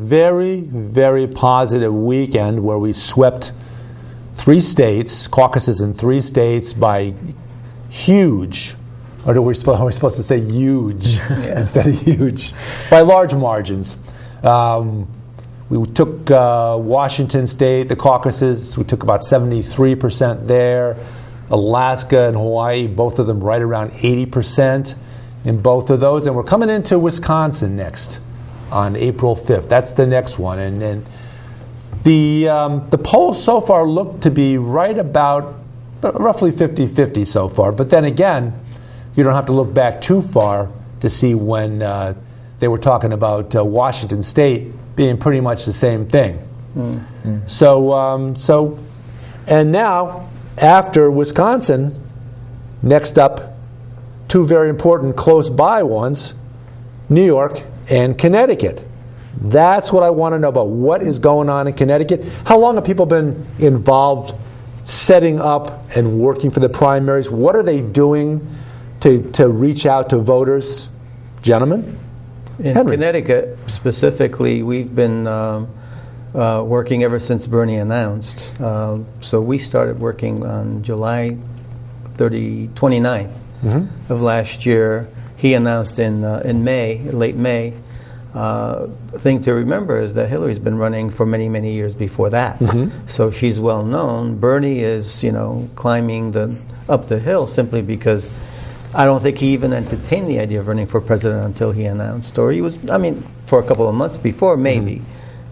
very, very positive weekend where we swept 3 states, caucuses in 3 states by huge, or are we supposed to say huge instead of huge, by large margins. We took Washington State, the caucuses, we took about 73% there. Alaska and Hawaii, both of them right around 80% in both of those. And we're coming into Wisconsin next on April 5th. That's the next one. And the polls so far look to be right about roughly 50-50 so far. But then again, you don't have to look back too far to see when they were talking about Washington State being pretty much the same thing. Mm-hmm. So, and now, after Wisconsin, next up, 2 very important close by ones, New York and Connecticut. That's what I want to know about. What is going on in Connecticut? How long have people been involved setting up and working for the primaries? What are they doing to reach out to voters? Gentlemen? In Henry. Connecticut, specifically, we've been working ever since Bernie announced. So we started working on July 29th of last year. He announced in May, late May. Thing to remember is that Hillary's been running for many, many years before that. So she's well known. Bernie is, climbing up the hill simply because I don't think he even entertained the idea of running for president until he announced. Or he was, for a couple of months before, maybe.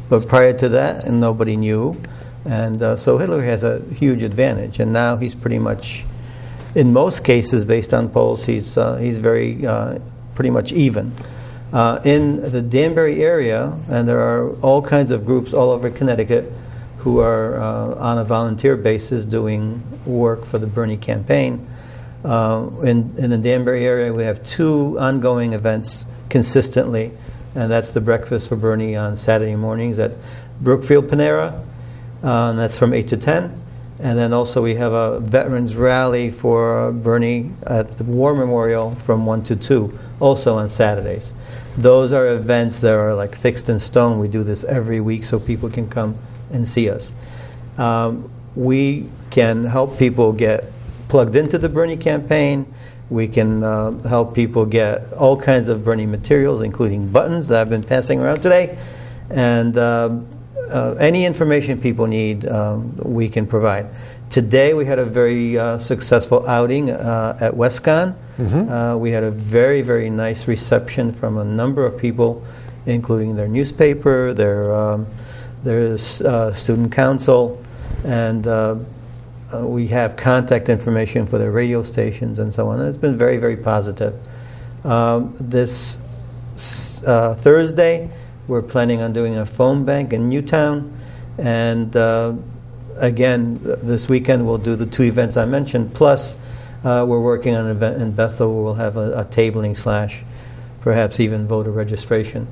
But prior to that, and nobody knew. And so Hillary has a huge advantage. And now he's pretty much, in most cases, based on polls, he's very pretty much even. In the Danbury area, and there are all kinds of groups all over Connecticut who are on a volunteer basis doing work for the Bernie campaign. In the Danbury area, we have 2 ongoing events consistently, and that's the Breakfast for Bernie on Saturday mornings at Brookfield Panera, and that's from 8 to 10. And then also we have a Veterans Rally for Bernie at the War Memorial from 1 to 2, also on Saturdays. Those are events that are like fixed in stone. We do this every week so people can come and see us. We can help people get plugged into the Bernie campaign. We can help people get all kinds of Bernie materials, including buttons that I've been passing around today. And any information people need, we can provide. Today we had a very successful outing at WestCon. We had a very, very nice reception from a number of people, including their newspaper, their student council, and we have contact information for their radio stations and so on. And it's been very, very positive. This Thursday, we're planning on doing a phone bank in Newtown, and again, this weekend we'll do the 2 events I mentioned, plus we're working on an event in Bethel where we'll have a tabling / perhaps even voter registration.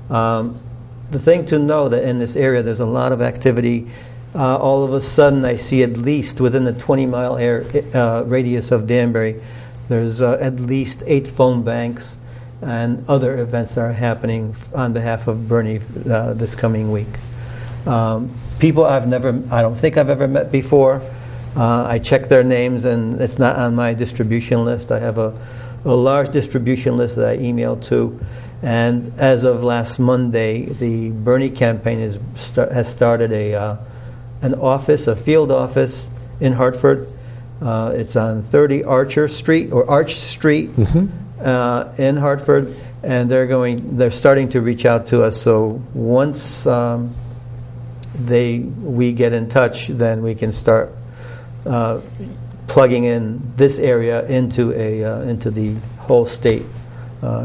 The thing to know that in this area there's a lot of activity. All of a sudden I see at least within the 20-mile radius of Danbury, there's at least 8 phone banks and other events that are happening on behalf of Bernie this coming week. People I don't think I've ever met before. I check their names and it's not on my distribution list. I have a large distribution list that I emailed to. And as of last Monday, the Bernie campaign has started an office, a field office in Hartford. It's on 30 Arch Street in Hartford, and they're starting to reach out to us. So once we get in touch, then we can start plugging in this area into the whole state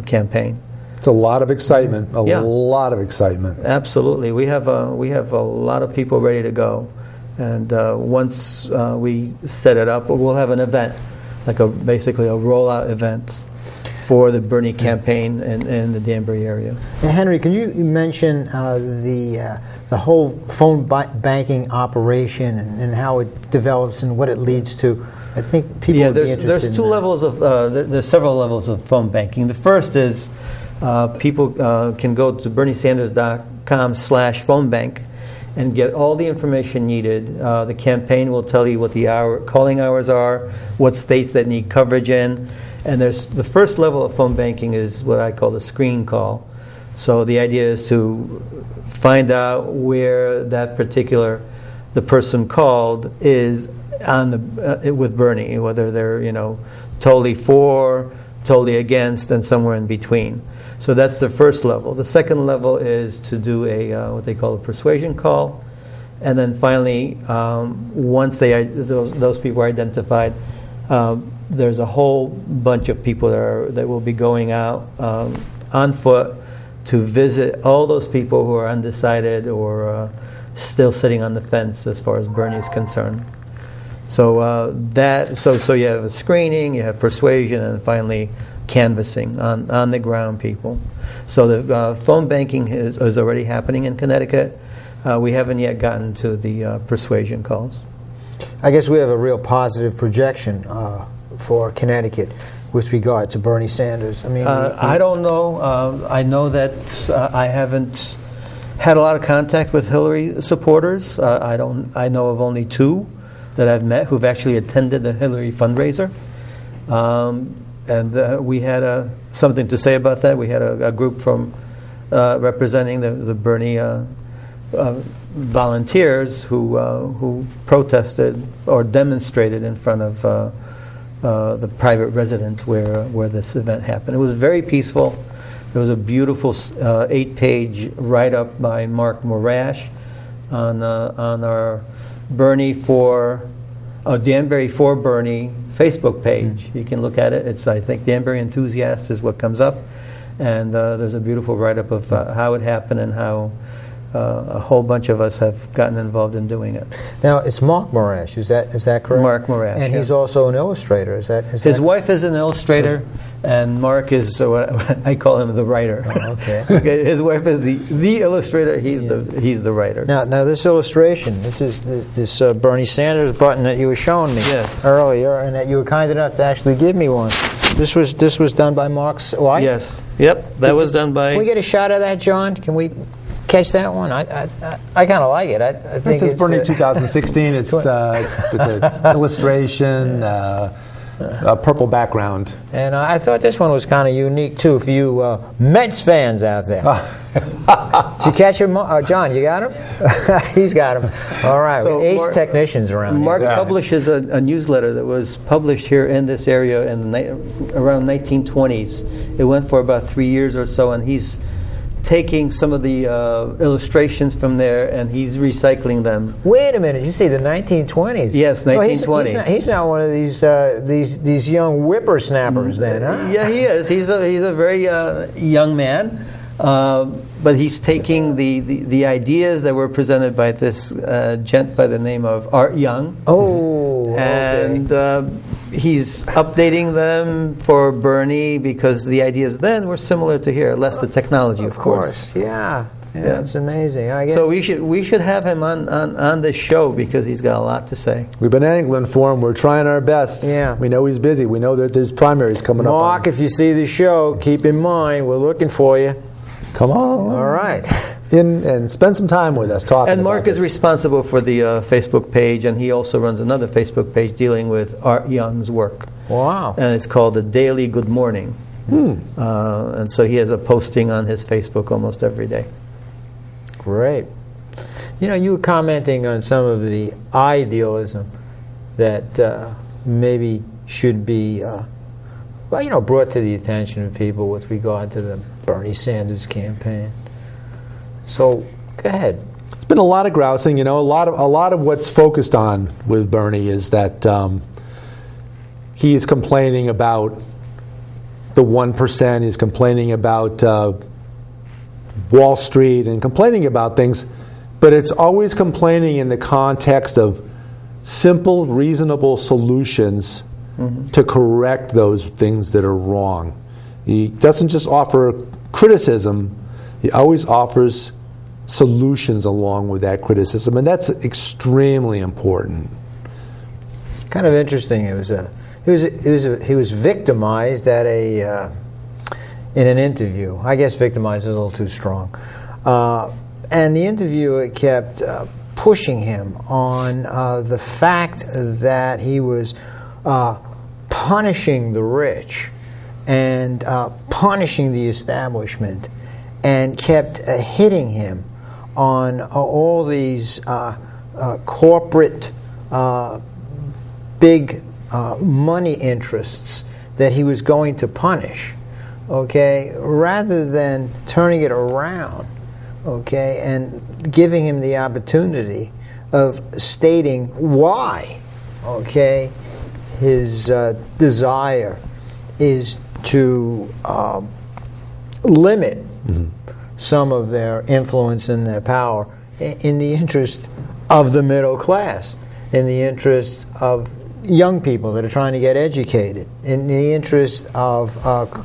campaign. It's a lot of excitement. A lot of excitement. Absolutely, we have a lot of people ready to go, and once we set it up, we'll have an event, like basically a rollout event for the Bernie campaign in the Danbury area. And Henry, can you mention the whole phone banking operation and how it develops and what it leads to? I think people would be interested there's in two that. levels of there's several levels of phone banking. The first is People can go to berniesanders.com/phone bank and get all the information needed. The campaign will tell you what the calling hours are, what states that need coverage in, and there's the first level of phone banking is what I call the screen call. So the idea is to find out where that particular the person called is on the with Bernie, whether they're totally for, totally against, and somewhere in between. So that's the first level. The second level is to do what they call a persuasion call, and then finally, once those people are identified, there's a whole bunch of people that will be going out on foot to visit all those people who are undecided or still sitting on the fence as far as Bernie is concerned. So so you have a screening, you have persuasion, and finally canvassing on the ground people. So the phone banking is already happening in Connecticut. We haven't yet gotten to the persuasion calls. I guess we have a real positive projection for Connecticut with regard to Bernie Sanders. I mean, I don't know. I know that I haven't had a lot of contact with Hillary supporters. I know of only 2 that I've met who've actually attended the Hillary fundraiser. And we had something to say about that. We had a group from representing the Bernie volunteers who protested or demonstrated in front of the private residence where this event happened. It was very peaceful. There was a beautiful 8-page write-up by Mark Morash on our Danbury for Bernie Facebook page. You can look at it. It's, I think, Danbury Enthusiast is what comes up, and there's a beautiful write-up of how it happened and how a whole bunch of us have gotten involved in doing it. Now, it's Mark Morash, is that correct? Mark Morash, and he's also an illustrator. His wife is an illustrator, and Mark is I call him the writer. Oh, okay. His wife is the illustrator. He's the writer. Now this illustration, this is this Bernie Sanders button that you were showing me earlier, and that you were kind enough to actually give me one. This was done by Mark's wife. Yes. Yep. That was done by. Can we get a shot of that, John? Can we catch that one? I kind of like it. I think it's Bernie 2016. It's an illustration, a purple background. And I thought this one was kind of unique too for you Mets fans out there. Did you catch him, John? You got him? He's got him. All right. So Ace technicians around Mark here. publishes a newsletter that was published here in this area in around 1920s. It went for about 3 years or so, and he's taking some of the illustrations from there and he's recycling them. Wait a minute, you say the 1920s? Yes, 1920s. He's not one of these young whippersnappers then, huh? Yeah, he is. He's a very young man, but he's taking the ideas that were presented by this gent by the name of Art Young. Oh, and he's updating them for Bernie because the ideas then were similar to here, less the technology, of course. Yeah, it's amazing. I guess. So we should have him on this show because he's got a lot to say. We've been angling for him. We're trying our best. Yeah. We know he's busy. We know that there's primaries coming up. Mark, if you see the show, keep in mind we're looking for you. Come on. All right. And spend some time with us talking. And Mark about is responsible for the Facebook page, and he also runs another Facebook page dealing with Art Young's work. Wow. And it's called the Daily Good Morning. And so he has a posting on his Facebook almost every day. Great. You were commenting on some of the idealism that maybe should be brought to the attention of people with regard to the Bernie Sanders campaign. So, go ahead. It's been a lot of grousing. A lot of what's focused on with Bernie is that he is complaining about the 1%. He's complaining about Wall Street and complaining about things, but it's always complaining in the context of simple, reasonable solutions to correct those things that are wrong. He doesn't just offer criticism. He always offers solutions along with that criticism, and that's extremely important. Kind of interesting. He was victimized at in an interview. I guess victimized is a little too strong. And the interviewer kept pushing him on the fact that he was punishing the rich and punishing the establishment, and kept hitting him on all these corporate big money interests that he was going to punish, okay, rather than turning it around, okay, and giving him the opportunity of stating why, okay, his desire is to limit some of their influence and their power in the interest of the middle class, in the interest of young people that are trying to get educated, in the interest of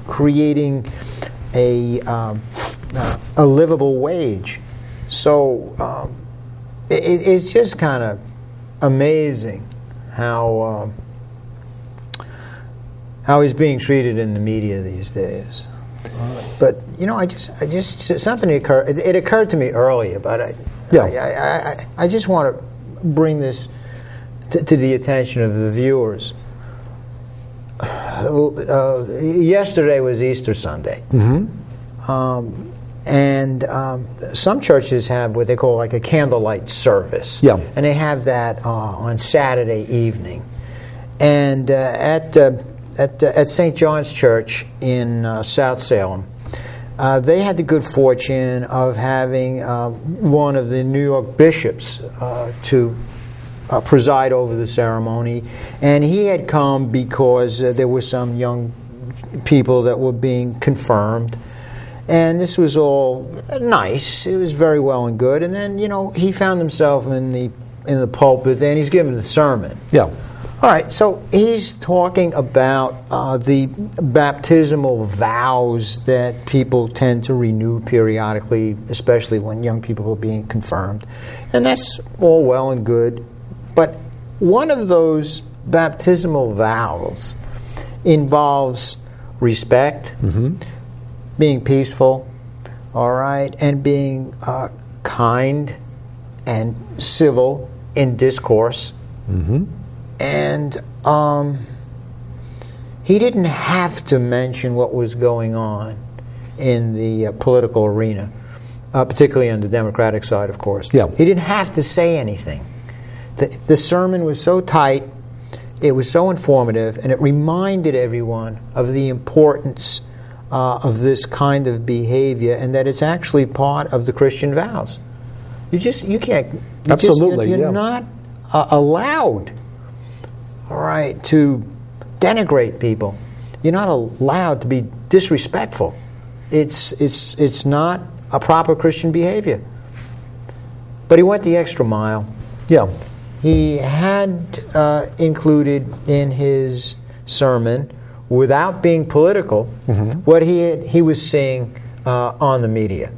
creating a livable wage. So it's just kind of amazing how he's being treated in the media these days. But I just something occurred. It occurred to me earlier, but I just want to bring this to the attention of the viewers. Yesterday was Easter Sunday, and some churches have what they call like a candlelight service, and they have that on Saturday evening. And at St. John's Church in South Salem, they had the good fortune of having one of the New York bishops to preside over the ceremony, and he had come because there were some young people that were being confirmed, and this was all nice. It was very well and good. And then he found himself in the pulpit, and he's giving the sermon. All right, so he's talking about the baptismal vows that people tend to renew periodically, especially when young people are being confirmed. And that's all well and good. But one of those baptismal vows involves respect, being peaceful, all right, and being kind and civil in discourse. And he didn't have to mention what was going on in the political arena, particularly on the Democratic side, of course. He didn't have to say anything. The sermon was so tight, it was so informative, and it reminded everyone of the importance of this kind of behavior, and that it's actually part of the Christian vows. You can't. You're not allowed, all right, to denigrate people. You're not allowed to be disrespectful. It's not a proper Christian behavior. But he went the extra mile. He had included in his sermon, without being political, what he was seeing on the media.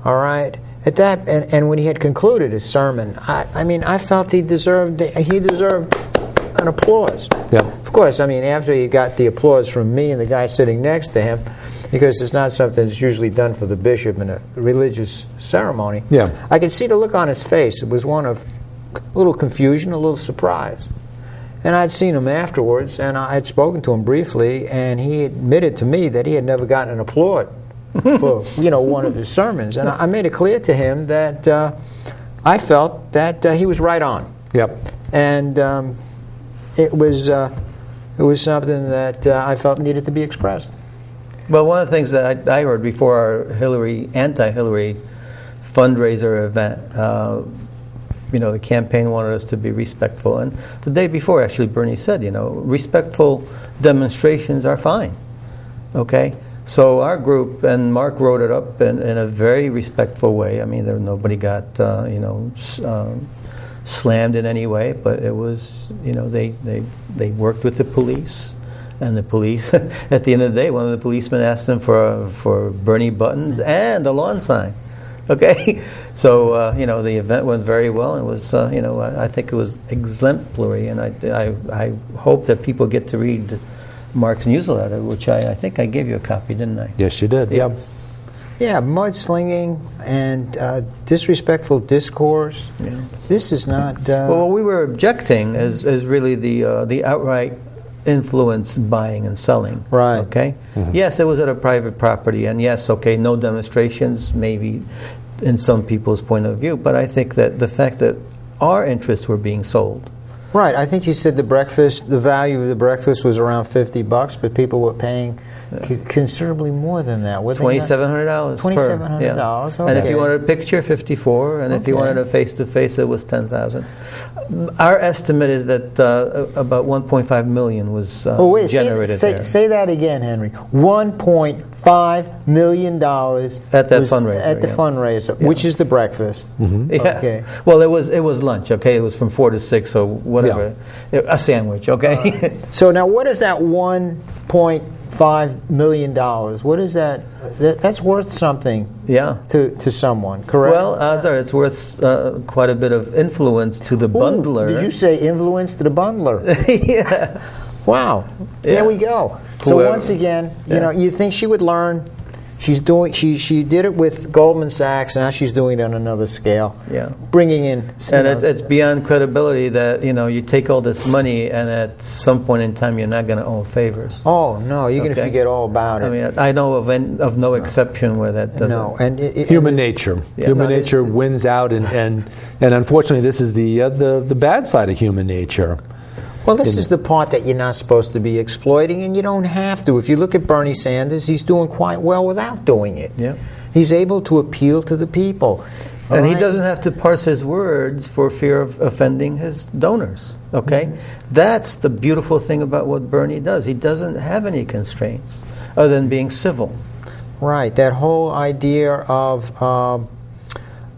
All right. At that, and when he had concluded his sermon, I felt he deserved an applause. Of course, after he got the applause from me and the guy sitting next to him, because it's not something that's usually done for the bishop in a religious ceremony. I could see the look on his face. It was one of a little confusion, a little surprise. And I'd seen him afterwards, and I had spoken to him briefly, and he admitted to me that he had never gotten an applaud for one of his sermons. And I made it clear to him that I felt that he was right on. And it was something that I felt needed to be expressed. Well, one of the things that I heard before our anti-Hillary fundraiser event, the campaign wanted us to be respectful. And the day before, actually, Bernie said, respectful demonstrations are fine. Okay? So our group, and Mark wrote it up in a very respectful way. Nobody got, slammed in any way, but it was, they worked with the police. And the police, at the end of the day, one of the policemen asked them for Bernie buttons and a lawn sign. Okay, so the event went very well, and was I think it was exemplary, and I hope that people get to read Mark's newsletter, which I think I gave you a copy, didn't I? Yes, you did. Yeah. Yeah, mudslinging and disrespectful discourse. Yeah. This is not. Well, what we were objecting is really the outright influence buying and selling. Right. Okay. Yes, it was at a private property, and yes, okay, no demonstrations, maybe in some people's point of view, but I think that the fact that our interests were being sold. Right. I think you said the value of the breakfast was around $50, but people were paying considerably more than that. $2,700. $2,700. Okay. And if you wanted a picture, $54, and if you wanted a face-to-face, it was $10,000. Our estimate is that about $1.5 million was generated there. Say that again, Henry. $1.5 million at that fundraiser. At the fundraiser, which is the breakfast. Yeah. Okay. Well, it was lunch. Okay, it was from 4 to 6 or whatever. A sandwich. Okay. So now, what is that $1.5 million? What is that? That's worth something. Yeah. To someone, correct? Well, it's worth quite a bit of influence to the bundler. Did you say influence to the bundler? Yeah. Wow. Yeah. There we go. So once again, you think she would learn. She's doing. She did it with Goldman Sachs. Now she's doing it on another scale. Yeah. Bringing in. And it's beyond credibility that you take all this money and at some point in time you're not going to owe favors. Oh no, you're going to forget all about it. I mean, I know of no exception where that doesn't. No, and human nature. Yeah. Human nature wins out, and unfortunately, this is the bad side of human nature. Well, this is the part that you're not supposed to be exploiting, and you don't have to. If you look at Bernie Sanders, he's doing quite well without doing it. Yeah. He's able to appeal to the people. And he doesn't have to parse his words for fear of offending his donors. Okay? That's the beautiful thing about what Bernie does. He doesn't have any constraints other than being civil. Right. That whole idea of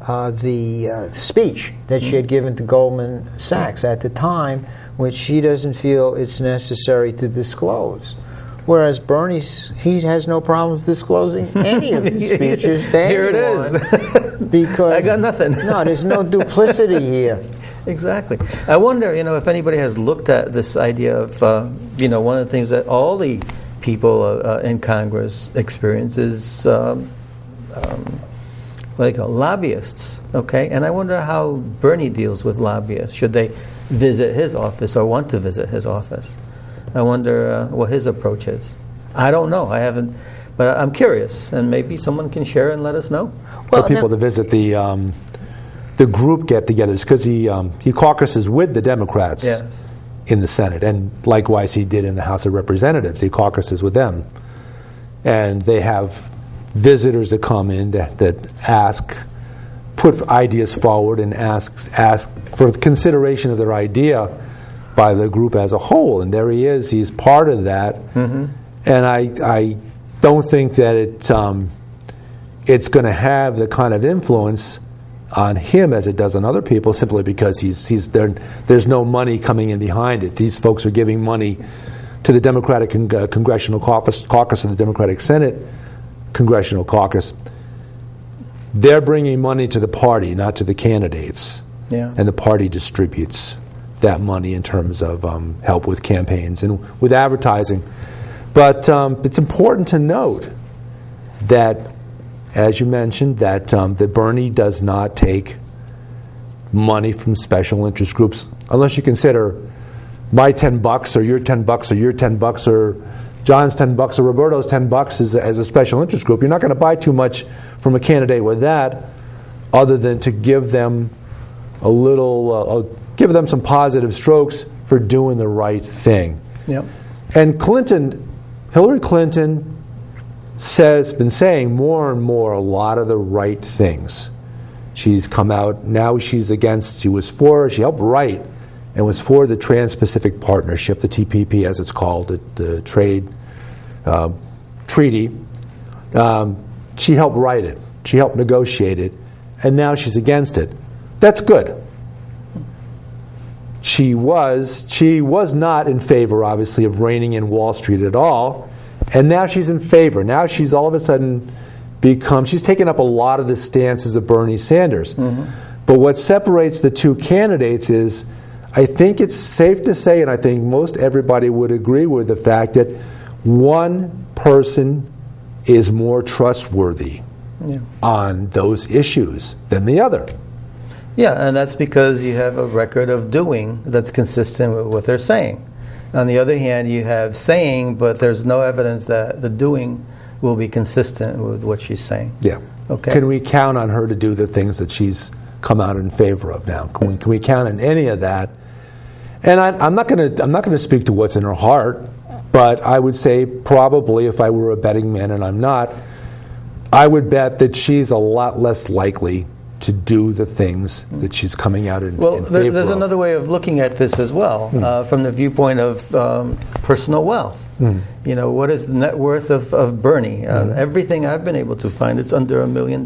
the speech that she had given to Goldman Sachs at the time, which she doesn't feel it's necessary to disclose. Whereas Bernie, he has no problems disclosing any of his speeches to Here anyone. it is. Because I got nothing. No, there's no duplicity here. Exactly. I wonder, if anybody has looked at this idea of, one of the things that all the people in Congress experience is what they call lobbyists. Okay, and I wonder how Bernie deals with lobbyists. Should they visit his office or want to visit his office? I wonder what his approach is. I don't know. I haven't, but I'm curious, and maybe someone can share and let us know. For people to visit the group get-togethers, because he caucuses with the Democrats in the Senate, and likewise he did in the House of Representatives. He caucuses with them, and they have visitors that come in that put ideas forward and ask for consideration of their idea by the group as a whole. And there he is. He's part of that. Mm-hmm. And I don't think that it's going to have the kind of influence on him as it does on other people, simply because he's there. There's no money coming in behind it. These folks are giving money to the Democratic Congressional Caucus of the Democratic Senate Congressional Caucus. They're bringing money to the party, not to the candidates. Yeah. And the party distributes that money in terms of help with campaigns and with advertising. But it's important to note that, as you mentioned, that Bernie does not take money from special interest groups, unless you consider my $10 or your $10 or your $10 or John's $10 or Roberto's $10 as a special interest group. You're not going to buy too much from a candidate with that, other than to give them a little, give them some positive strokes for doing the right thing. Yep. And Hillary Clinton been saying more and more a lot of the right things. She's come out, now she helped write and was for the Trans-Pacific Partnership, the TPP as it's called, the trade treaty. She helped write it. She helped negotiate it. And now she's against it. That's good. She was not in favor, obviously, of reining in Wall Street at all. And now she's in favor. Now she's all of a sudden she's taken up a lot of the stances of Bernie Sanders. Mm-hmm. But what separates the two candidates is, I think it's safe to say, and I think most everybody would agree with the fact that one person is more trustworthy on those issues than the other. Yeah, and that's because you have a record of doing that's consistent with what they're saying. On the other hand, you have saying, but there's no evidence that the doing will be consistent with what she's saying. Yeah. Okay. Can we count on her to do the things that she's come out in favor of now? Can we count on any of that? And I'm not going to speak to what's in her heart, but I would say probably if I were a betting man, and I'm not, I would bet that she's a lot less likely to do the things that she's coming out in favor there's of. another way of looking at this as well, from the viewpoint of personal wealth. You know, what is the net worth of Bernie? Everything I've been able to find, it's under $1 million.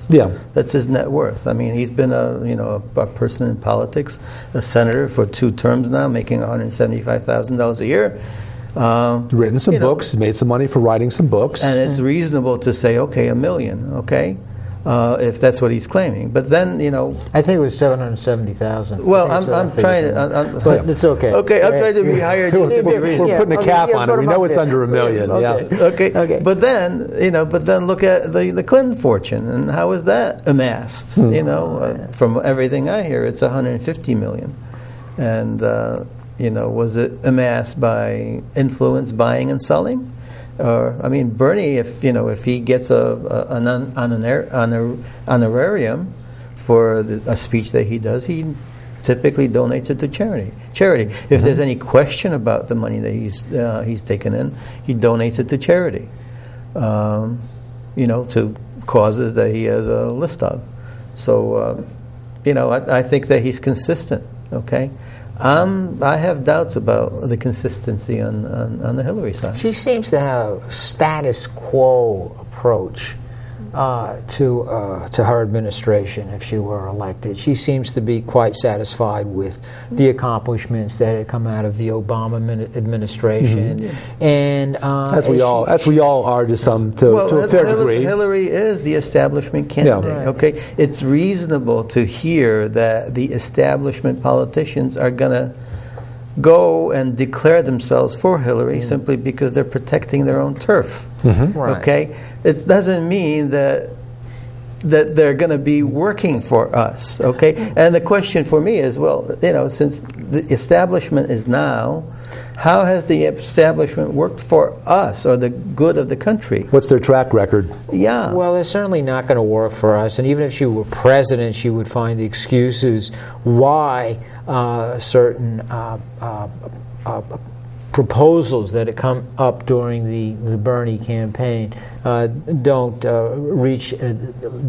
Yeah. That's his net worth. I mean, he's been a person in politics, a senator for 2 terms now, making $175,000 a year. Written some books, made some money for writing some books. And it's reasonable to say, okay, $1 million, okay? If that's what he's claiming. But then, I think it was 770,000. Well, I'm trying to... but it's okay. Okay, I'm trying to be higher just to be reasonable. We're putting a cap on it. We know it's under $1 million. Okay. But then, look at the Clinton fortune, and how is that amassed? From everything I hear, it's $150 million. And, was it amassed by influence, buying and selling? Bernie, if he gets an honorarium for a speech that he does, he typically donates it to charity. If there's any question about the money that he's taken in, he donates it to charity. To causes that he has a list of. So, I think that he's consistent. Okay. I have doubts about the consistency on the Hillary side. She seems to have a status quo approach to her administration if she were elected. She seems to be quite satisfied with the accomplishments that had come out of the Obama administration, and as we all are to a fair degree. Hillary is the establishment candidate. Yeah. Right. Okay, it's reasonable to hear that the establishment politicians are going to go and declare themselves for Hillary simply because they're protecting their own turf. Right. Okay, it doesn't mean that they're going to be working for us. Okay, and the question for me is, well, since the establishment is now, how has the establishment worked for us or the good of the country? What's their track record? Yeah. Well, it's certainly not going to work for us. And even if she were president, she would find excuses why certain proposals that had come up during the Bernie campaign don't reach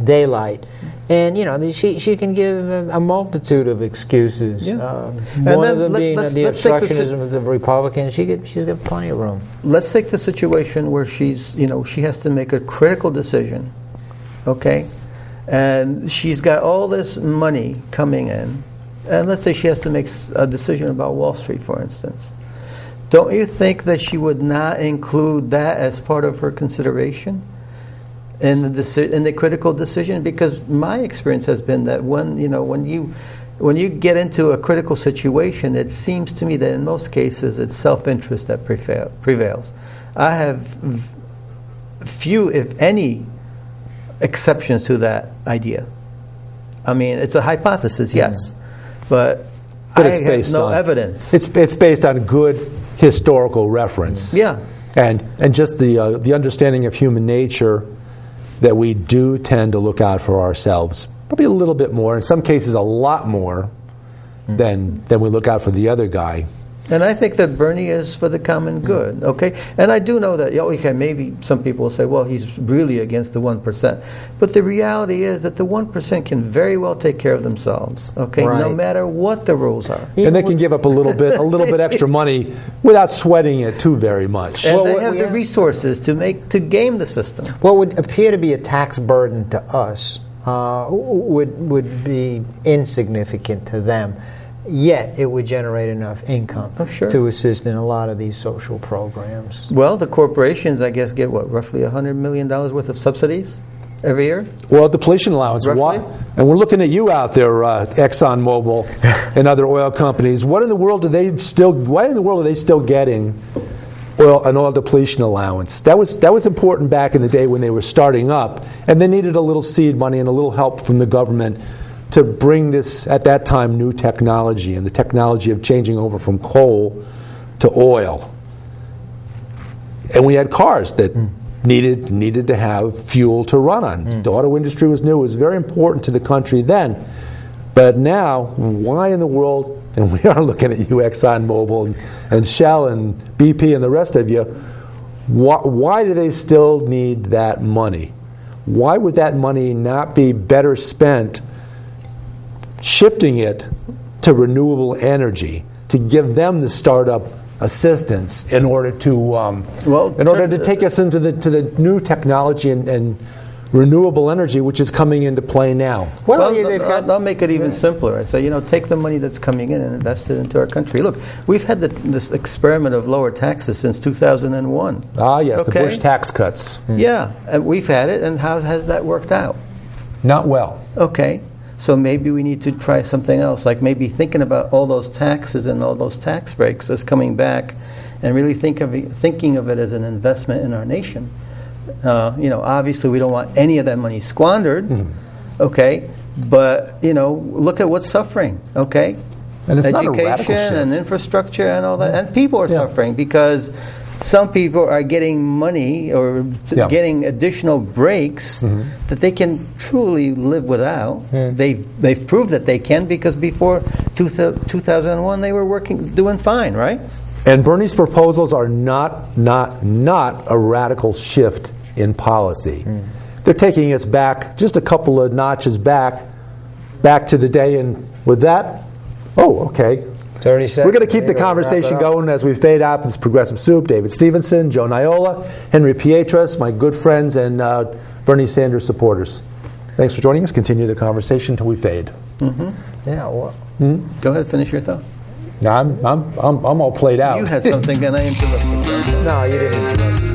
daylight. And she can give a multitude of excuses. Yeah. One of them being the obstructionism of the Republicans. She's got plenty of room. Let's take the situation where she has to make a critical decision, okay, and she's got all this money coming in, and let's say she has to make a decision about Wall Street, for instance. Don't you think that she would not include that as part of her consideration in the critical decision? Because my experience has been that when you get into a critical situation, it seems to me that in most cases it's self-interest that prevails. I have few, if any, exceptions to that idea. I mean, it's a hypothesis, yes, but I have no evidence. It's based on good historical reference. Yeah. And just the understanding of human nature that we do tend to look out for ourselves, probably a little bit more, in some cases a lot more than we look out for the other guy. And I think that Bernie is for the common good, okay? And I do know that, maybe some people will say, well, he's really against the 1%. But the reality is that the 1% can very well take care of themselves, okay? Right. No matter what the rules are. And they can give up a little bit extra money without sweating it too very much. And they have the resources to game the system. What would appear to be a tax burden to us would be insignificant to them. Yet it would generate enough income to assist in a lot of these social programs. Well, the corporations, I guess, get roughly $100 million worth of subsidies? every year? Well, depletion allowance. Roughly? And we're looking at you out there, ExxonMobil and other oil companies. Why in the world are they still getting an oil depletion allowance? That was important back in the day when they were starting up, and they needed a little seed money and a little help from the government to bring this, at that time, new technology, and the technology of changing over from coal to oil. And we had cars that needed to have fuel to run on. The auto industry was new. It was very important to the country then. But now, why in the world, and we are looking at you, ExxonMobil and Shell and BP and the rest of you, why do they still need that money? Why would that money not be better spent shifting it to renewable energy, to give them the startup assistance in order to take us into the new technology and renewable energy, which is coming into play now? I'll make it even simpler. I'd say, take the money that's coming in and invest it into our country. Look, we've had this experiment of lower taxes since 2001. Ah, yes, the Bush tax cuts. Yeah, and we've had it, and how has that worked out? Not well. Okay. So maybe we need to try something else, like maybe thinking about all those taxes and all those tax breaks as coming back, and really thinking of it as an investment in our nation. Obviously we don't want any of that money squandered, okay? But look at what's suffering, okay? And it's not a radical shift. Education and infrastructure and all that, and people are suffering because some people are getting money or getting additional breaks that they can truly live without. They've proved that they can, because before 2001 they were doing fine, right? And Bernie's proposals are not a radical shift in policy. They're taking us back just a couple of notches back to the day, and with that, okay. 30 seconds. We're going to keep the conversation going as we fade out. It's Progressive Soup, David Stevenson, Joe Niola, Henry Pietras, my good friends and Bernie Sanders supporters. Thanks for joining us. Continue the conversation until we fade. Yeah. Well, Go ahead, finish your thought. I'm all played out. You had something and I interrupted. no, you didn't interrupt.